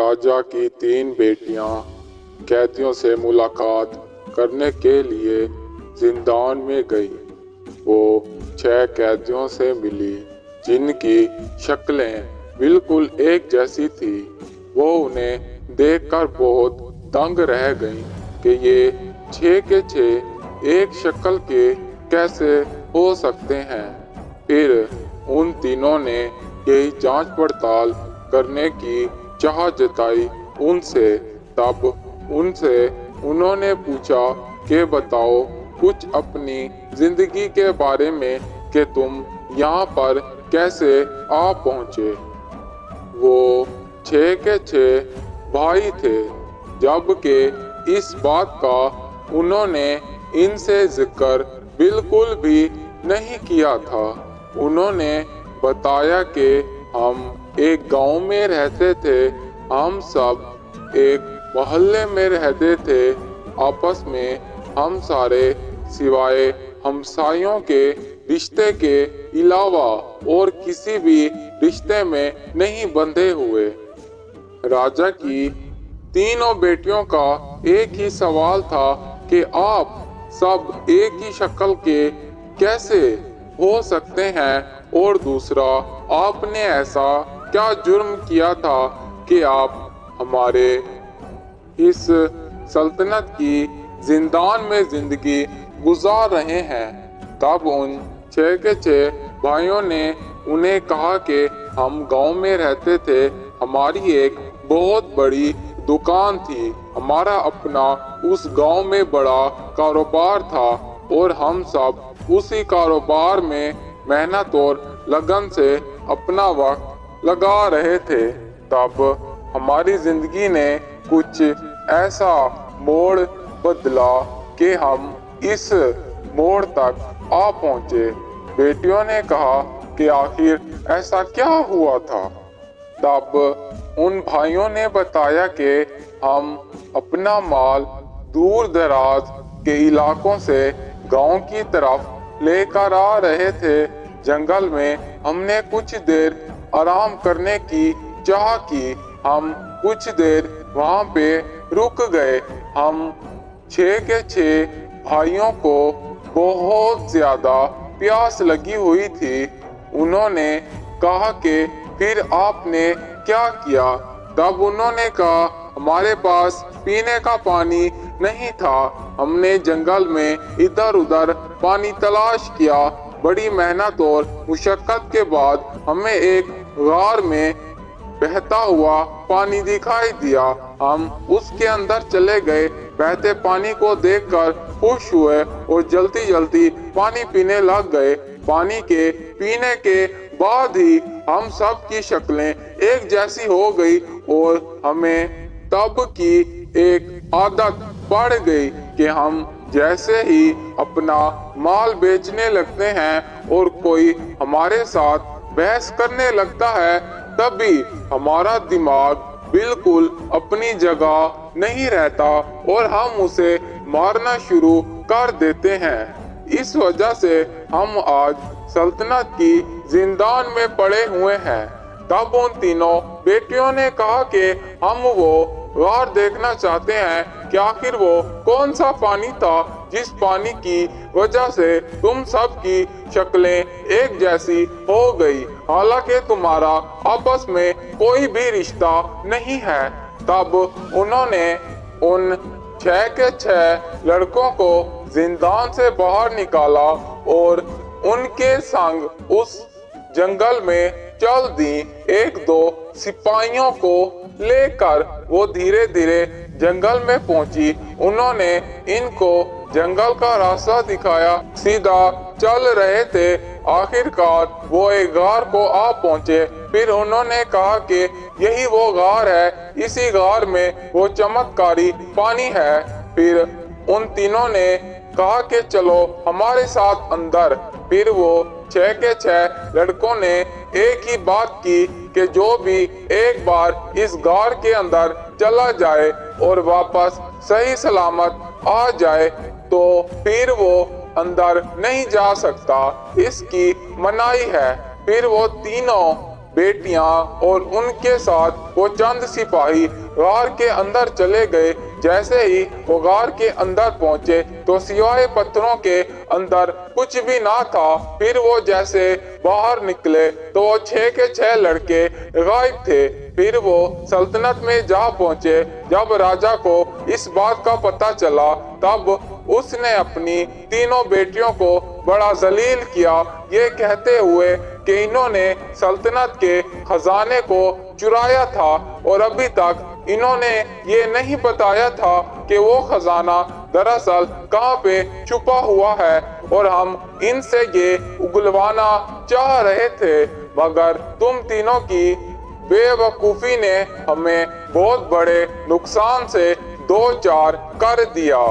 राजा की 3 बेटियां कैदियों से मुलाकात करने के लिए जिंदान में गई। वो 6 कैदियों से मिली जिनकी शक्लें बिल्कुल एक जैसी थी। वो उन्हें देखकर बहुत दंग रह गईं कि ये 6 के 6 एक शक्ल के कैसे हो सकते हैं। फिर उन तीनों ने यही जांच पड़ताल करने की चाह जताई उनसे। तब उनसे उन्होंने पूछा कि बताओ कुछ अपनी जिंदगी के बारे में कि तुम यहाँ पर कैसे आ पहुँचे। वो 6 के 6 भाई थे, जबकि इस बात का उन्होंने इनसे जिक्र बिल्कुल भी नहीं किया था। उन्होंने बताया कि हम एक गांव में रहते थे, हम सब एक मोहल्ले में रहते थे। आपस में हम सारे सिवाय हमसायों के रिश्ते के अलावा और किसी भी रिश्ते में नहीं बंधे हुए। राजा की तीनों बेटियों का एक ही सवाल था कि आप सब एक ही शक्ल के कैसे हो सकते हैं, और दूसरा आपने ऐसा क्या जुर्म किया था कि आप हमारे इस सल्तनत की जिंदान में जिंदगी गुजार रहे हैं। तब उन 6 के 6 भाइयों ने उन्हें कहा कि हम गांव में रहते थे, हमारी एक बहुत बड़ी दुकान थी, हमारा अपना उस गांव में बड़ा कारोबार था और हम सब उसी कारोबार में मेहनत और लगन से अपना वक्त लगा रहे थे। तब हमारी जिंदगी ने कुछ ऐसा मोड़ बदला कि हम इस मोड़ तक आ पहुंचे। बेटियों ने कहा कि आखिर ऐसा क्या हुआ था। तब उन भाइयों ने बताया कि हम अपना माल दूर दराज के इलाकों से गांव की तरफ लेकर आ रहे थे। जंगल में हमने कुछ देर आराम करने की चाह की। हम कुछ देर वहां पे रुक गए। हम 6 के 6 भाइयों को बहुत ज्यादा प्यास लगी हुई थी। उन्होंने कहा कि फिर आपने क्या किया। तब उन्होंने कहा हमारे पास पीने का पानी नहीं था। हमने जंगल में इधर उधर पानी तलाश किया। बड़ी मेहनत और मुशक्कत के बाद हमें एक गार में बहता हुआ पानी दिखाई दिया। हम उसके अंदर चले गए। बहते पानी को देखकर खुश हुए और जल्दी जल्दी पानी पीने लग गए। पानी के पीने के बाद ही हम सब की शक्लें एक जैसी हो गई और हमें तब की एक आदत पड़ गई कि हम जैसे ही अपना माल बेचने लगते हैं और कोई हमारे साथ बहस करने लगता है, तभी हमारा दिमाग बिल्कुल अपनी जगह नहीं रहता और हम उसे मारना शुरू कर देते हैं। इस वजह से हम आज सल्तनत की जिंदान में पड़े हुए हैं। तब उन तीनों बेटियों ने कहा कि हम वो गार देखना चाहते हैं कि आखिर वो कौन सा पानी था जिस पानी की वजह से तुम सब की शक्लें एक जैसी हो गई, हालांकि तुम्हारा आपस में कोई भी रिश्ता नहीं है। तब उन्होंने उन 6 के 6 लड़कों को जिंदान से बाहर निकाला और उनके संग उस जंगल में चल दी। 1-2 सिपाहियों को लेकर वो धीरे धीरे जंगल में पहुंची। उन्होंने इनको जंगल का रास्ता दिखाया। सीधा चल रहे थे। आखिरकार वो एक गार को आ पहुंचे। फिर उन्होंने कहा कि यही वो गार है, इसी गार में वो चमत्कारी पानी है। फिर उन तीनों ने कहा कि चलो हमारे साथ अंदर। फिर वो 6 के 6 लड़कों ने एक ही बात की कि जो भी एक बार इस गार के अंदर चला जाए और वापस सही सलामत आ जाए तो फिर वो अंदर नहीं जा सकता, इसकी मनाही है। फिर वो तीनों بیٹیاں اور ان کے ساتھ وہ چند سپاہی غار کے اندر چلے گئے۔ جیسے ہی وہ غار کے اندر پہنچے تو سوائے پتھروں کے اندر کچھ بھی نہ تھا۔ پھر وہ جیسے باہر نکلے تو وہ 6 کے 6 لڑکے غائب تھے۔ پھر وہ سلطنت میں جا پہنچے۔ جب راجا کو اس بات کا پتہ چلا تب اس نے اپنی تینوں بیٹیوں کو بڑا ذلیل کیا، یہ کہتے ہوئے کہ انہوں نے سلطنت کے خزانے کو چرایا تھا اور ابھی تک انہوں نے یہ نہیں بتایا تھا کہ وہ خزانہ دراصل کہاں پہ چھپا ہوا ہے، اور ہم ان سے یہ اگلوانا چاہ رہے تھے، مگر تم تینوں کی بے وقوفی نے ہمیں بہت بڑے نقصان سے دو چار کر دیا۔